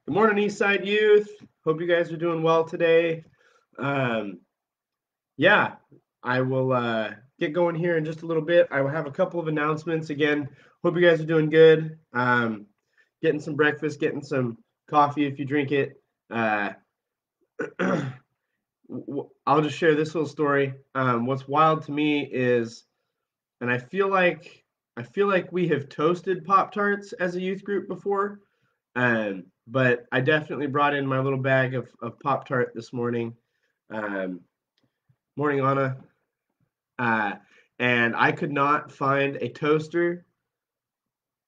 Good morning, Eastside Youth. Hope you guys are doing well today. Um, yeah, I will get going here in just a little bit. I will have a couple of announcements. Again, hope you guys are doing good. Getting some breakfast, getting some coffee if you drink it. Uh, I'll just share this little story. What's wild to me is, and I feel like we have toasted Pop Tarts as a youth group before. But I definitely brought in my little bag of Pop Tart this morning. Um, Morning, Anna. Uh, and I could not find a toaster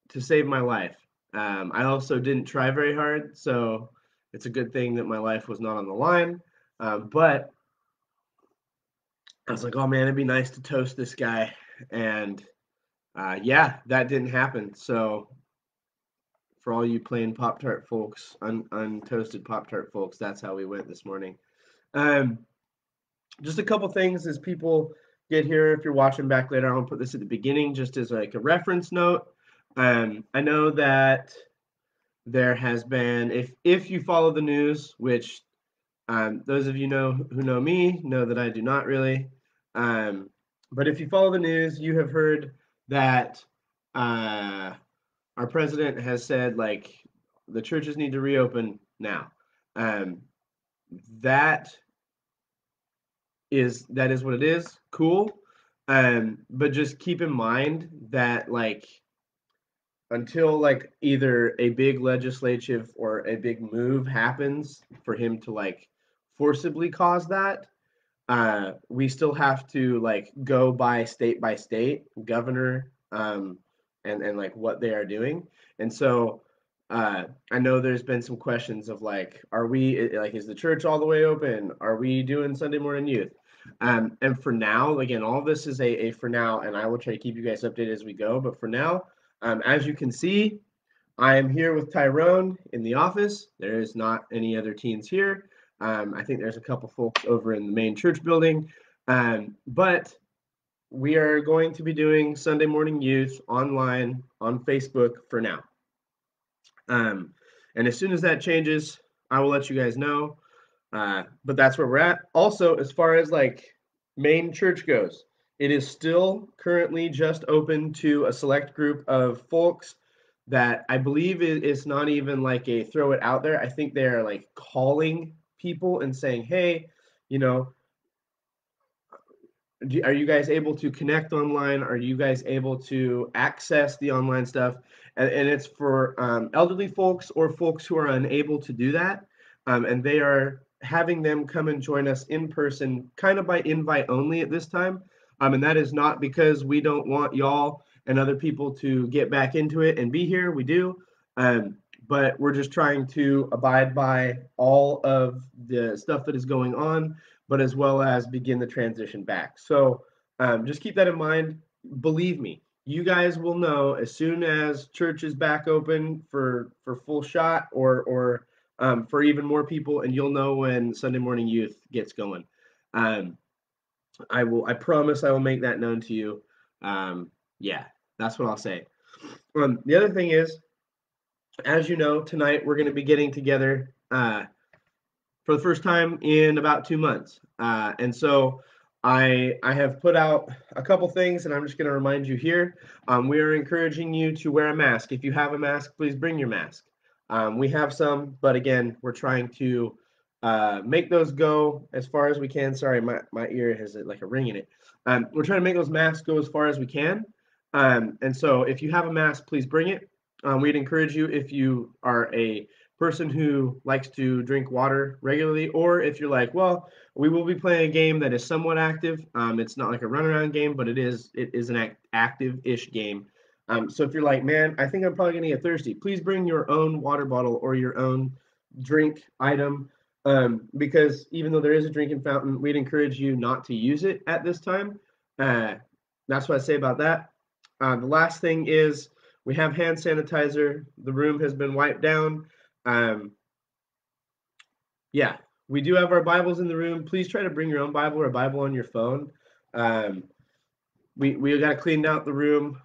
to save my life. I also didn't try very hard, so it's a good thing that my life was not on the line. But I was like, oh man, it'd be nice to toast this guy. And yeah, that didn't happen. So for all you plain Pop Tart folks, untoasted Pop Tart folks, that's how we went this morning. Um, just a couple things as people get here. If you're watching back later, I'll put this at the beginning just as like a reference note. I know that there has been, if you follow the news, which those of you know who know me know that I do not really. Um, but if you follow the news, you have heard that uh, our president has said like the churches need to reopen now. Um, that that is what it is. Cool. But just keep in mind that like until like either a big legislative or a big move happens for him to like forcibly cause that, we still have to like go by state governor, and like what they are doing. And so I know there's been some questions of like, are we like, is the church all the way open? Are we doing Sunday morning youth? And for now, again, all this is a for now, and I will try to keep you guys updated as we go. But for now, as you can see, I am here with Tyrone in the office. There is not any other teens here. I think there's a couple folks over in the main church building. But we are going to be doing Sunday morning youth online on Facebook for now. Um, and as soon as that changes, I will let you guys know. But that's where we're at. Also, as far as like main church goes, it is still currently just open to a select group of folks that I believe is not even like a throw it out there. I think they're like calling people and saying, hey, you know, are you guys able to connect online? Are you guys able to access the online stuff? And it's for elderly folks or folks who are unable to do that. And they are having them come and join us in person, kind of by invite only at this time. And that is not because we don't want y'all and other people to get back into it and be here. We do. Um, but we're just trying to abide by all of the stuff that is going on, but as well as begin the transition back. So just keep that in mind. Believe me, you guys will know as soon as church is back open for full shot, or for even more people, and you'll know when Sunday morning youth gets going. Um, I promise I will make that known to you. Yeah, that's what I'll say. The other thing is, as you know, tonight we're going to be getting together for the first time in about 2 months. And so I have put out a couple things, and I'm just going to remind you here. We are encouraging you to wear a mask. If you have a mask, please bring your mask. We have some, but again, we're trying to make those go as far as we can. Sorry, my ear has like a ring in it. We're trying to make those masks go as far as we can. And so if you have a mask, please bring it. We'd encourage you, if you are a person who likes to drink water regularly, or if you're like, well, we will be playing a game that is somewhat active. It's not like a runaround game, but it is an active-ish game. So if you're like, man, I think I'm probably gonna get thirsty, please bring your own water bottle or your own drink item, because even though there is a drinking fountain, we'd encourage you not to use it at this time. Uh, that's what I say about that. The last thing is we have hand sanitizer. The room has been wiped down. Um, yeah, we do have our Bibles in the room. Please try to bring your own Bible or a Bible on your phone. Um, we got to clean out the room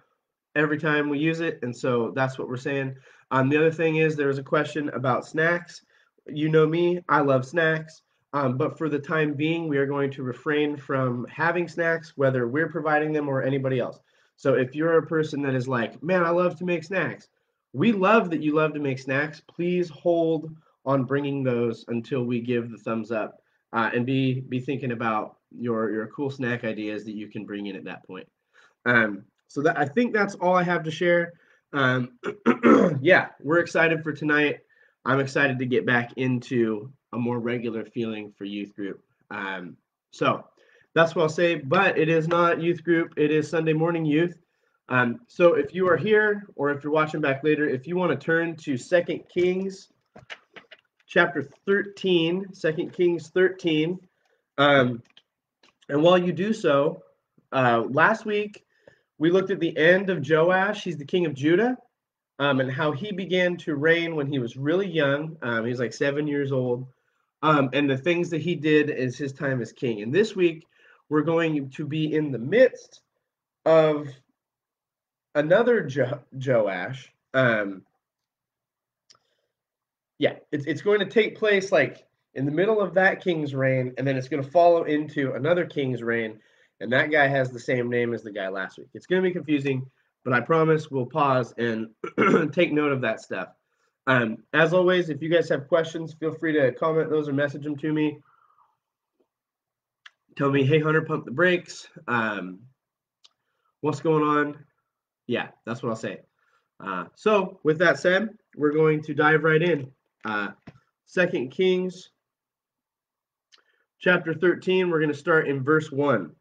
every time we use it, and so that's what we're saying. The other thing is there was a question about snacks. You know me, I love snacks. But for the time being, we are going to refrain from having snacks, whether we're providing them or anybody else. So if you're a person that is like, man, I love to make snacks, we love that you love to make snacks. Please hold on bringing those until we give the thumbs up, and be thinking about your cool snack ideas that you can bring in at that point. So that I think that's all I have to share. Um, yeah, we're excited for tonight. I'm excited to get back into a more regular feeling for youth group. So that's what I'll say. But it is not youth group. It is Sunday morning youth. So if you are here or if you're watching back later, if you want to turn to 2 Kings chapter 13, 2 Kings 13. And while you do so, last week we looked at the end of Joash. He's the king of Judah, and how he began to reign when he was really young. He was like 7 years old. And the things that he did as his time as king. And this week, we're going to be in the midst of another Joash. It's going to take place like in the middle of that king's reign, and then it's going to follow into another king's reign. And that guy has the same name as the guy last week. It's going to be confusing, but I promise we'll pause and take note of that stuff. As always, if you guys have questions, feel free to comment those or message them to me. Tell me, hey, Hunter, pump the brakes. What's going on? Yeah, that's what I'll say. So with that said, we're going to dive right in. 2 Kings chapter 13, we're going to start in verse 1.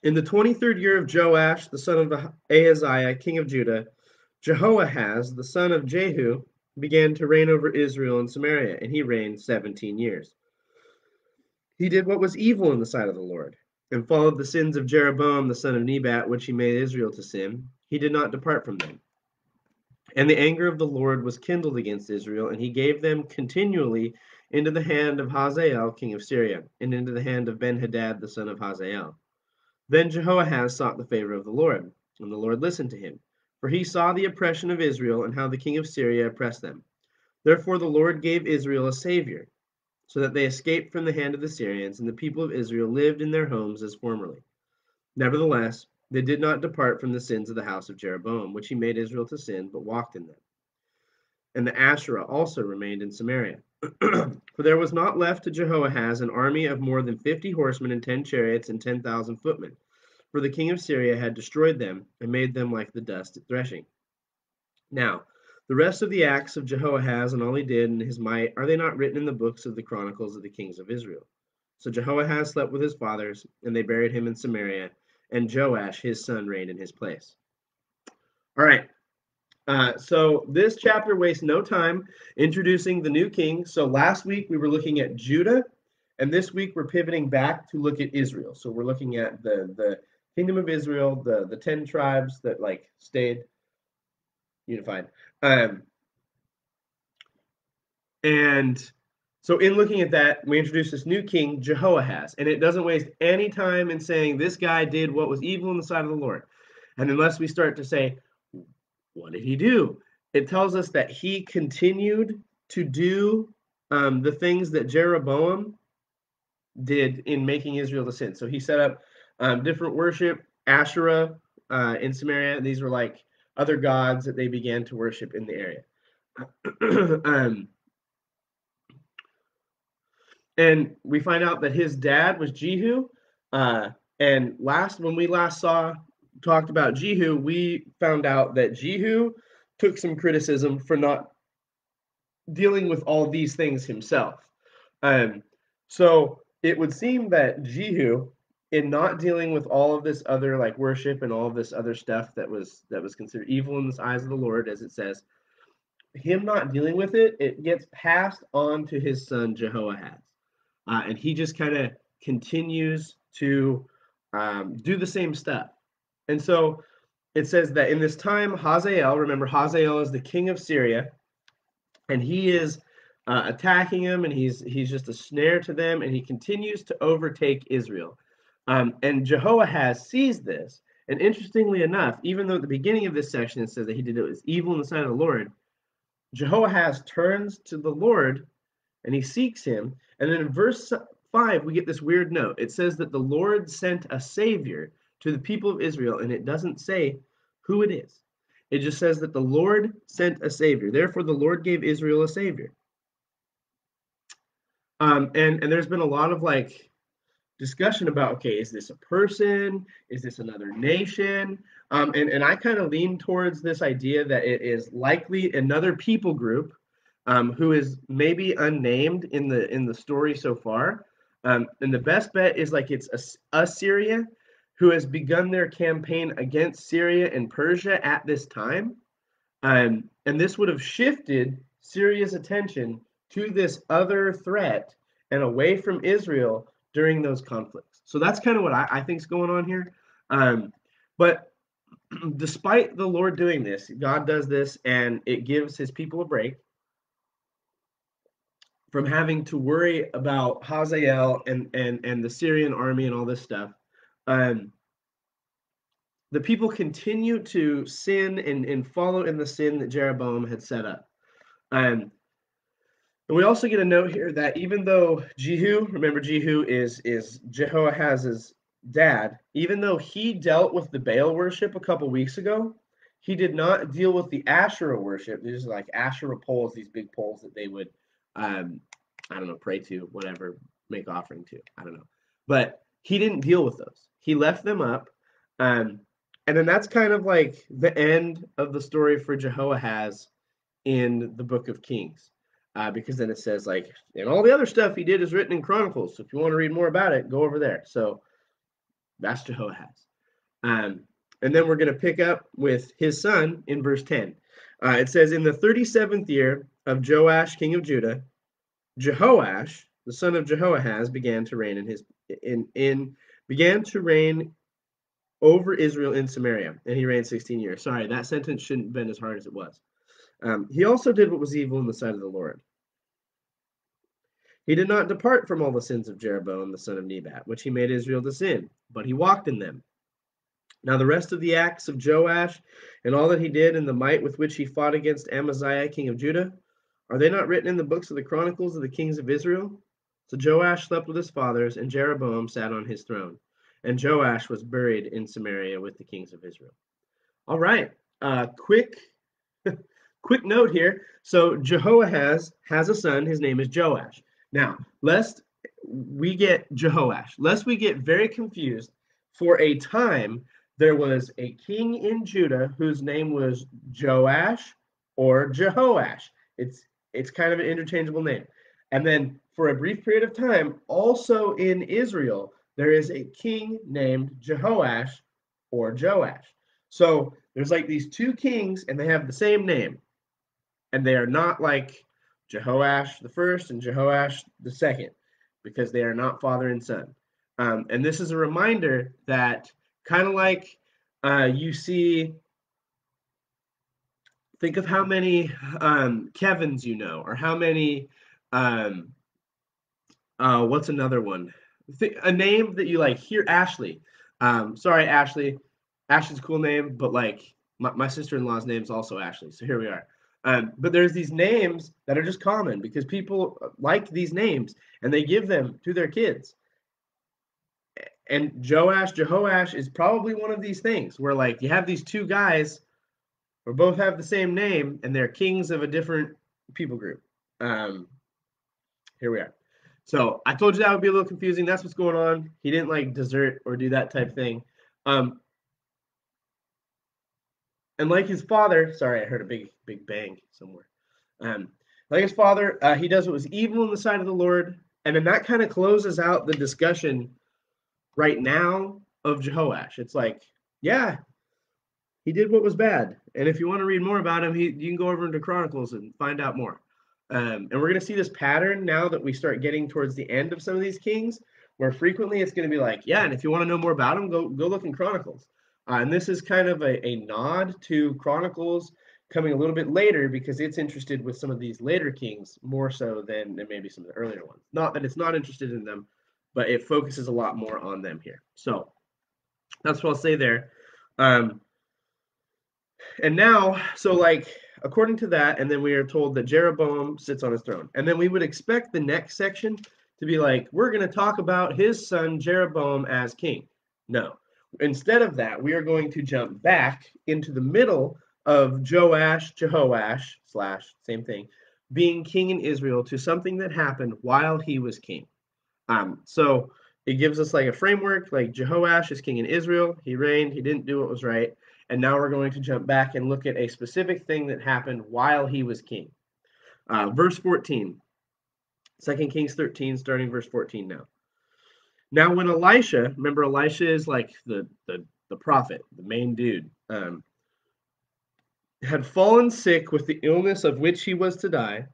In the 23rd year of Joash, the son of Ahaziah, king of Judah, Jehoahaz, the son of Jehu, began to reign over Israel and Samaria, and he reigned 17 years. He did what was evil in the sight of the Lord, and followed the sins of Jeroboam, the son of Nebat, which he made Israel to sin. He did not depart from them. And the anger of the Lord was kindled against Israel, and he gave them continually into the hand of Hazael, king of Syria, and into the hand of Benhadad, the son of Hazael. Then Jehoahaz sought the favor of the Lord, and the Lord listened to him, for he saw the oppression of Israel, and how the king of Syria oppressed them. Therefore the Lord gave Israel a savior, so that they escaped from the hand of the Syrians, and the people of Israel lived in their homes as formerly. Nevertheless, they did not depart from the sins of the house of Jeroboam, which he made Israel to sin, but walked in them. And the Asherah also remained in Samaria. For there was not left to Jehoahaz an army of more than 50 horsemen and 10 chariots and 10,000 footmen. For the king of Syria had destroyed them and made them like the dust at threshing. Now, the rest of the acts of Jehoahaz and all he did and his might, are they not written in the books of the chronicles of the kings of Israel? So Jehoahaz slept with his fathers, and they buried him in Samaria, and Joash his son reigned in his place. All right. So this chapter wastes no time introducing the new king. So last week we were looking at Judah, and this week we're pivoting back to look at Israel. So we're looking at the kingdom of Israel, the 10 tribes that like stayed unified. And so in looking at that, we introduce this new king, Jehoahaz, and it doesn't waste any time in saying this guy did what was evil in the sight of the Lord. And unless we start to say, what did he do? It tells us that he continued to do the things that Jeroboam did in making Israel to sin. So he set up different worship, Asherah in Samaria. These were like other gods that they began to worship in the area. And we find out that his dad was Jehu. And when we last talked about Jehu, we found out that Jehu took some criticism for not dealing with all these things himself. So it would seem that Jehu, in not dealing with all of this other like worship and all of this other stuff that was considered evil in the eyes of the Lord, as it says, him not dealing with it, it gets passed on to his son Jehoahaz. And he just kind of continues to do the same stuff. And so it says that in this time, Hazael, remember Hazael is the king of Syria, and he is attacking him, and he's just a snare to them, and he continues to overtake Israel. And Jehoahaz sees this, And interestingly enough, even though at the beginning of this section it says that he did it was evil in the sight of the Lord, Jehoahaz turns to the Lord and he seeks him. And then in verse 5, we get this weird note. It says that the Lord sent a savior to the people of Israel, and it doesn't say who it is. It just says that the Lord sent a savior. Therefore, the Lord gave Israel a savior. And there's been a lot of like discussion about, okay, is this a person? Is this another nation? And I kind of lean towards this idea that it is likely another people group who is maybe unnamed in the story so far. And the best bet is like it's Assyria who has begun their campaign against Syria and Persia at this time. And this would have shifted Syria's attention to this other threat and away from Israel during those conflicts. So that's kind of what I think is going on here. But despite the Lord doing this, God does this and it gives his people a break from having to worry about Hazael and the Syrian army and all this stuff. The people continue to sin and follow in the sin that Jeroboam had set up. And we also get a note here that even though Jehu, remember Jehu is Jehoahaz's dad, even though he dealt with the Baal worship a couple weeks ago, he did not deal with the Asherah worship. These are like Asherah poles, these big poles that they would, I don't know, pray to, whatever, make offering to. I don't know. But he didn't deal with those. He left them up. And then that's kind of like the end of the story for Jehoahaz in the book of Kings. Because then it says like, and all the other stuff he did is written in Chronicles. So if you want to read more about it, go over there. So that's Jehoahaz. And then we're going to pick up with his son in verse 10. It says, in the 37th year of Joash, king of Judah, Jehoash, the son of Jehoahaz, began to reign over Israel in Samaria, and he reigned 16 years. Sorry, that sentence shouldn't have been as hard as it was. He also did what was evil in the sight of the Lord. He did not depart from all the sins of Jeroboam the son of Nebat, which he made Israel to sin, but he walked in them. Now the rest of the acts of Joash, and all that he did, and the might with which he fought against Amaziah king of Judah, are they not written in the books of the Chronicles of the kings of Israel? So Joash slept with his fathers, and Jeroboam sat on his throne. And Joash was buried in Samaria with the kings of Israel. All right, quick note here. So Jehoahaz has a son. His name is Joash. Now, lest we get Jehoash, lest we get very confused, for a time there was a king in Judah whose name was Joash or Jehoash. It's kind of an interchangeable name. And then for a brief period of time, also in Israel, there is a king named Jehoash or Joash. So there's like these two kings and they have the same name. And they are not like Jehoash the first and Jehoash the second, because they are not father and son. And this is a reminder that kind of like you see, think of how many Kevins you know, or how many, what's another one? A name that you like hear, Ashley. Sorry, Ashley. Ashley's a cool name, but like my sister-in-law's name is also Ashley. So here we are. But there's these names that are just common because people like these names and they give them to their kids. And Jehoash is probably one of these things where like you have these two guys who both have the same name and they're kings of a different people group. Here we are. So I told you that would be a little confusing. That's what's going on. He didn't like desert or do that type thing. And like his father, sorry, I heard a big bang somewhere. Like his father, he does what was evil in the sight of the Lord. And then that kind of closes out the discussion right now of Jehoash. It's like, yeah, he did what was bad. And if you want to read more about him, you can go over into Chronicles and find out more. And we're going to see this pattern now that we start getting towards the end of some of these kings, where frequently it's going to be like, yeah, and if you want to know more about him, go look in Chronicles. And this is kind of a nod to Chronicles coming a little bit later because it's interested with some of these later kings more so than maybe some of the earlier ones. Not that it's not interested in them, but it focuses a lot more on them here. So that's what I'll say there. Um, and now, so like, according to that, and then we are told that Jeroboam sits on his throne. And then we would expect the next section to be like, we're going to talk about his son Jeroboam as king. No. Instead of that, we are going to jump back into the middle of Jehoash, slash, same thing, being king in Israel to something that happened while he was king. So it gives us like a framework, like Jehoash is king in Israel. He reigned, he didn't do what was right. And now we're going to jump back and look at a specific thing that happened while he was king. Verse 14, 2 Kings 13, starting verse 14 now. Now when Elisha, remember Elisha is like the prophet, the main dude, had fallen sick with the illness of which he was to die,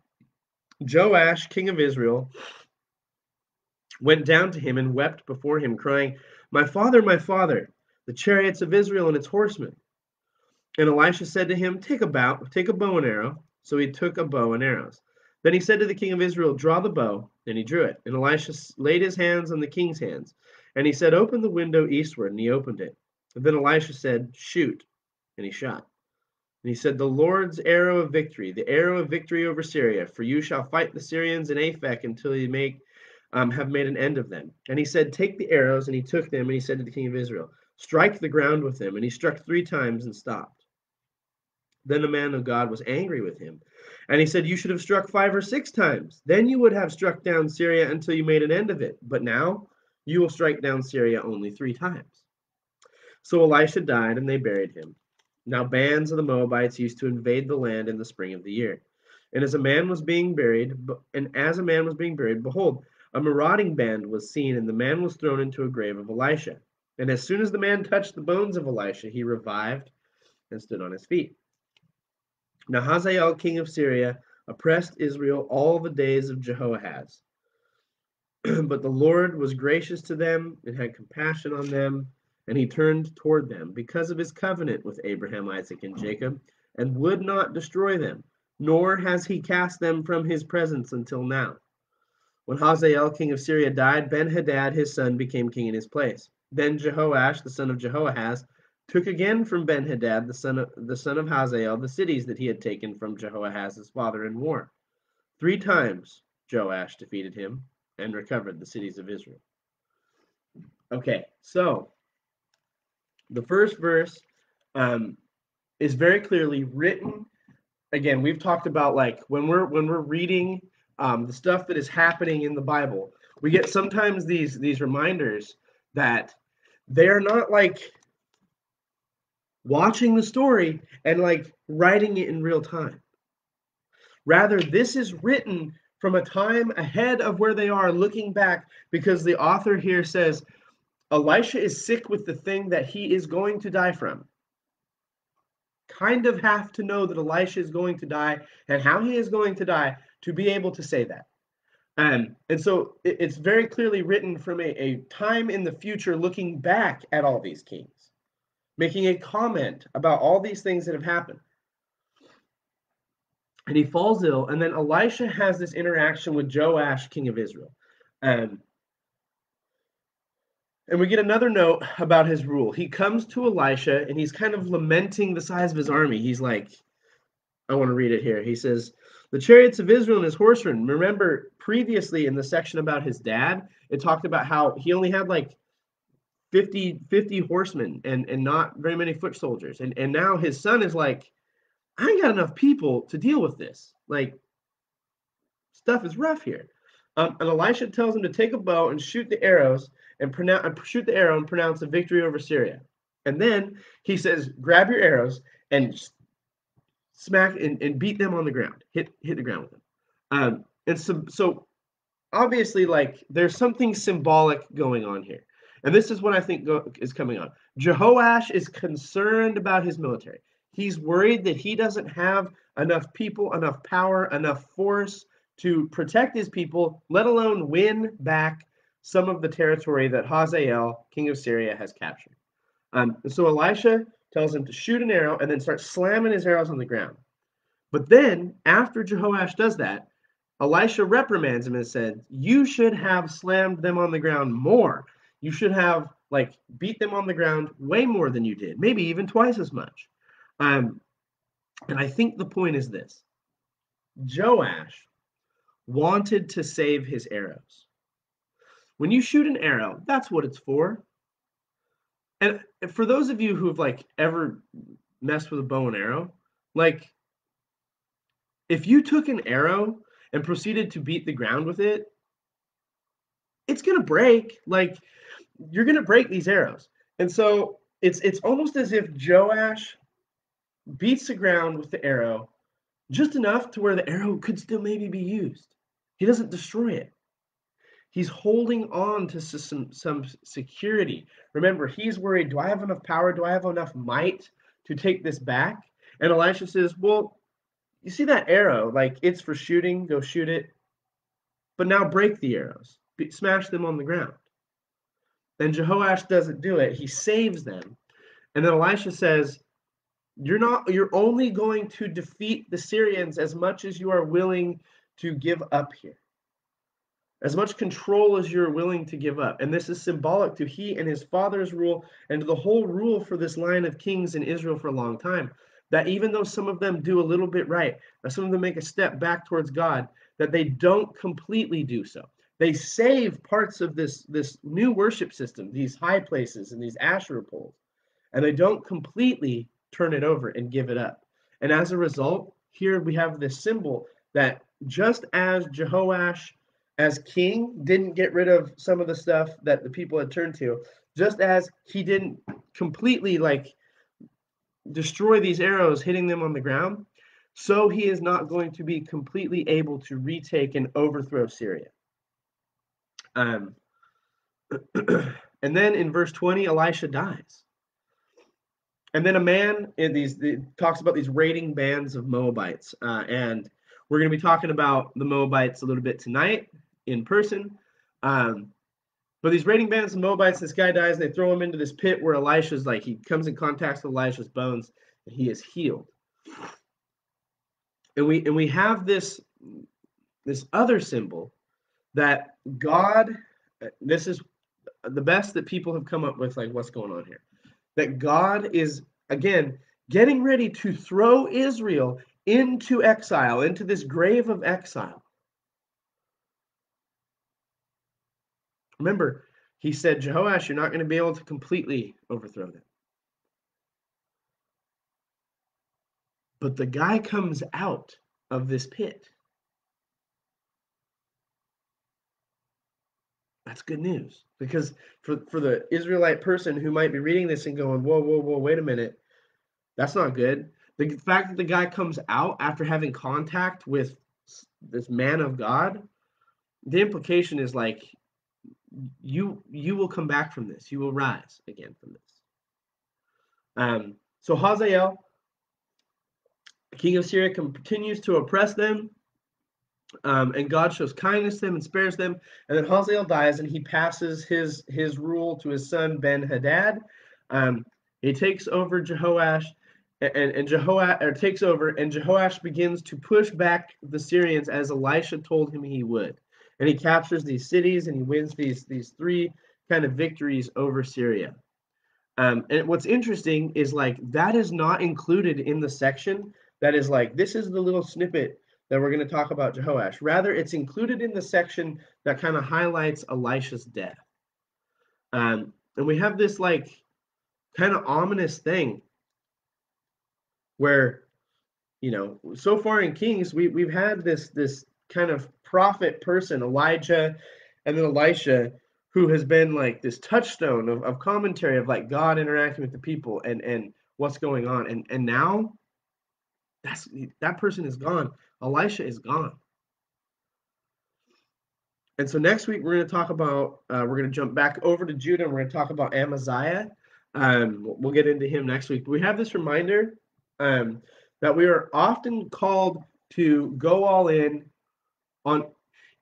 Joash, king of Israel, went down to him and wept before him, crying, my father, the chariots of Israel and its horsemen. And Elisha said to him, take a bow and arrow. So he took a bow and arrows. Then he said to the king of Israel, draw the bow. And he drew it. And Elisha laid his hands on the king's hands. And he said, open the window eastward. And he opened it. And then Elisha said, shoot. And he shot. And he said, the Lord's arrow of victory, the arrow of victory over Syria. For you shall fight the Syrians in Aphek until you have made an end of them. And he said, take the arrows. And he took them. And he said to the king of Israel, strike the ground with them. And he struck 3 times and stopped. Then the man of God was angry with him. And he said, you should have struck 5 or 6 times. Then you would have struck down Syria until you made an end of it. But now you will strike down Syria only 3 times. So Elisha died, and they buried him. Now bands of the Moabites used to invade the land in the spring of the year. And as a man was being buried, behold, a marauding band was seen, and the man was thrown into a grave of Elisha. And as soon as the man touched the bones of Elisha, he revived and stood on his feet. Now Hazael, king of Syria, oppressed Israel all the days of Jehoahaz. But the Lord was gracious to them and had compassion on them, and he turned toward them because of his covenant with Abraham, Isaac, and Jacob, and would not destroy them, nor has he cast them from his presence until now. When Hazael, king of Syria, died, Ben-Hadad, his son, became king in his place. Then Jehoash, the son of Jehoahaz, took again from Ben-Hadad, the son of Hazael, the cities that he had taken from Jehoahaz his father in war. 3 times Joash defeated him and recovered the cities of Israel. Okay, so the first verse is very clearly written. Again, we've talked about like when we're reading the stuff that is happening in the Bible, we get sometimes these reminders that they're not like watching the story and like writing it in real time. Rather, this is written from a time ahead of where they are, looking back, because the author here says Elisha is sick with the thing that he is going to die from. Kind of have to know that Elisha is going to die and how he is going to die to be able to say that. And so it's very clearly written from a time in the future, looking back at all these kings, making a comment about all these things that have happened. And he falls ill, and then Elisha has this interaction with Joash, king of Israel. And we get another note about his rule. He comes to Elisha, and he's kind of lamenting the size of his army. He's like, I want to read it here. He says, the chariots of Israel and his horsemen. Remember, previously in the section about his dad, it talked about how he only had like 50 horsemen and not very many foot soldiers. And now his son is like, I ain't got enough people to deal with this. Like, stuff is rough here. And Elisha tells him to take a bow and shoot the arrows and shoot the arrow and pronounce a victory over Syria. And then he says, grab your arrows and smack and beat them on the ground. Hit the ground with them. And so obviously, like, there's something symbolic going on here. And this is what I think is coming on. Jehoash is concerned about his military. He's worried that he doesn't have enough people, enough power, enough force to protect his people, let alone win back some of the territory that Hazael, king of Syria, has captured. So Elisha tells him to shoot an arrow and then start slamming his arrows on the ground. But then, after Jehoash does that, Elisha reprimands him and said, you should have slammed them on the ground more. You should have like beat them on the ground way more than you did, maybe even twice as much. And I think the point is this: Joash wanted to save his arrows. When you shoot an arrow, that's what it's for. And for those of you who've like ever messed with a bow and arrow, like if you took an arrow and proceeded to beat the ground with it, it's gonna break. Like you're gonna break these arrows. And so it's almost as if Joash beats the ground with the arrow just enough to where the arrow could still maybe be used. He doesn't destroy it. He's holding on to some security. Remember, he's worried, do I have enough power? Do I have enough might to take this back? And Elisha says, well, you see that arrow? Like, it's for shooting. Go shoot it. But now break the arrows. Smash them on the ground. And Jehoash doesn't do it. He saves them. And then Elisha says, you're only going to defeat the Syrians as much as you are willing to give up here. As much control as you're willing to give up. And this is symbolic to he and his father's rule and to the whole rule for this line of kings in Israel for a long time. That even though some of them do a little bit right, or some of them make a step back towards God, that they don't completely do so. They save parts of this new worship system, these high places and these Asherah poles, and they don't completely turn it over and give it up. And as a result, here we have this symbol that just as Jehoash as king didn't get rid of some of the stuff that the people had turned to, just as he didn't completely like destroy these arrows hitting them on the ground, so he is not going to be completely able to retake and overthrow Syria. And then in verse 20, Elisha dies. And then a man talks about these raiding bands of Moabites. And we're going to be talking about the Moabites a little bit tonight in person. But these raiding bands of Moabites, this guy dies, they throw him into this pit where Elisha's like, he comes in contact with Elisha's bones, and he is healed. And we have this other symbol that God, this is the best that people have come up with, like what's going on here. That God is, again, getting ready to throw Israel into exile, into this grave of exile. Remember, he said, Jehoash, you're not going to be able to completely overthrow them. But the guy comes out of this pit. That's good news. Because for the Israelite person who might be reading this and going, whoa, wait a minute. That's not good. The fact that the guy comes out after having contact with this man of God, the implication is like, you will come back from this. You will rise again from this. So Hazael, king of Syria, continues to oppress them, and God shows kindness to them and spares them. And then Hazael dies, and he passes his rule to his son Ben-Hadad. He takes over Jehoash, and Jehoash takes over, and Jehoash begins to push back the Syrians as Elisha told him he would. And he captures these cities, and he wins these three kind of victories over Syria. And what's interesting is like that is not included in the section that is like, this is the little snippet that we're going to talk about Jehoash. Rather, it's included in the section that kind of highlights Elisha's death. And we have this like kind of ominous thing where, you know, so far in Kings, we've had this kind of prophet person, Elijah, and then Elisha, who has been like this touchstone of commentary of like God interacting with the people and what's going on. And now that person is gone. Elisha is gone. And so next week we're going to talk about, we're going to jump back over to Judah, and we're going to talk about Amaziah. We'll get into him next week. But we have this reminder that we are often called to go all in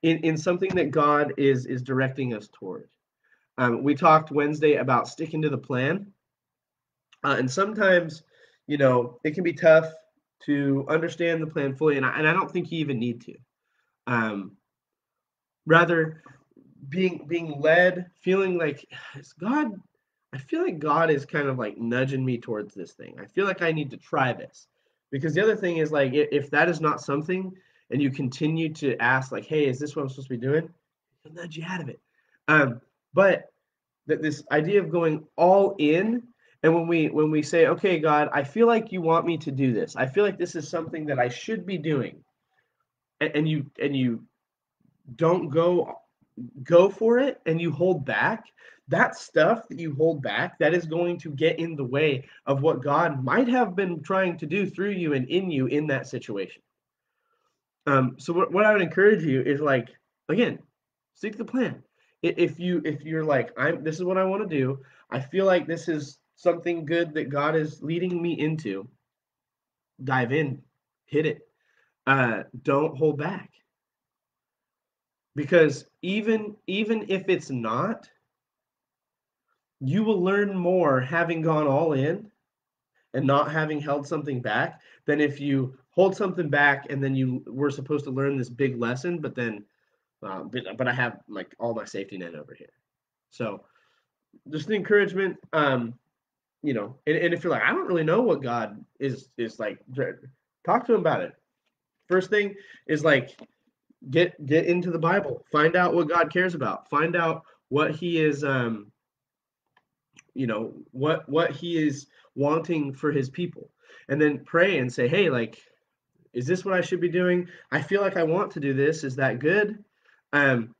in something that God is directing us toward. We talked Wednesday about sticking to the plan. And sometimes, you know, it can be tough to understand the plan fully. And I don't think you even need to. Rather, being led, feeling like is God. I feel like God is kind of like nudging me towards this thing. I feel like I need to try this, because the other thing is like if that is not something, and you continue to ask like, hey, is this what I'm supposed to be doing? He'll nudge you out of it. But that this idea of going all in, and when we say, okay, God, I feel like you want me to do this. I feel like this is something that I should be doing, and you don't go for it, and you hold back, that stuff that you hold back, that is going to get in the way of what God might have been trying to do through you and in you in that situation. So what I would encourage you is like, again, stick to the plan. If you're like, this is what I want to do, I feel like this is something good that God is leading me into, dive in, hit it. Don't hold back, because even if it's not, you will learn more having gone all in and not having held something back than if you hold something back and then you were supposed to learn this big lesson, but then but I have like all my safety net over here. So just the encouragement, and if you're like, I don't really know what God is like, talk to him about it. First thing is like get into the Bible, find out what God cares about, find out what he is what he is wanting for his people, and then pray and say, hey, like, is this what I should be doing? I feel like I want to do this. Is that good? And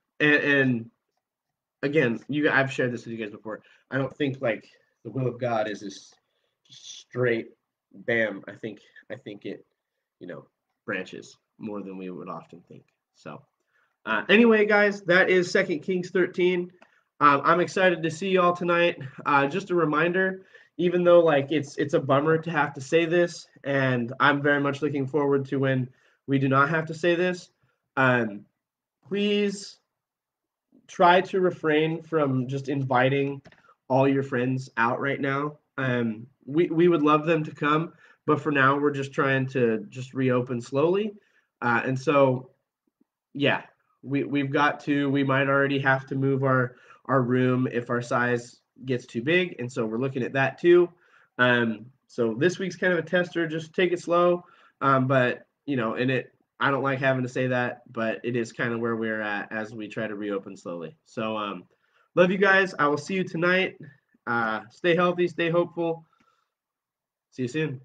again, I've shared this with you guys before. I don't think like the will of God is this straight bam. I think it, you know, branches more than we would often think. So anyway, guys, that is 2 Kings 13. I'm excited to see y'all tonight. Just a reminder, even though like it's a bummer to have to say this, and I'm very much looking forward to when we do not have to say this. Please try to refrain from just inviting all your friends out right now. We would love them to come, but for now we're just trying to just reopen slowly. And so yeah, we might already have to move our room if our size gets too big, and so we're looking at that too. So this week's kind of a tester, just take it slow. But and I don't like having to say that, but it is kind of where we're at as we try to reopen slowly. So love you guys. I will see you tonight. Stay healthy, stay hopeful. See you soon.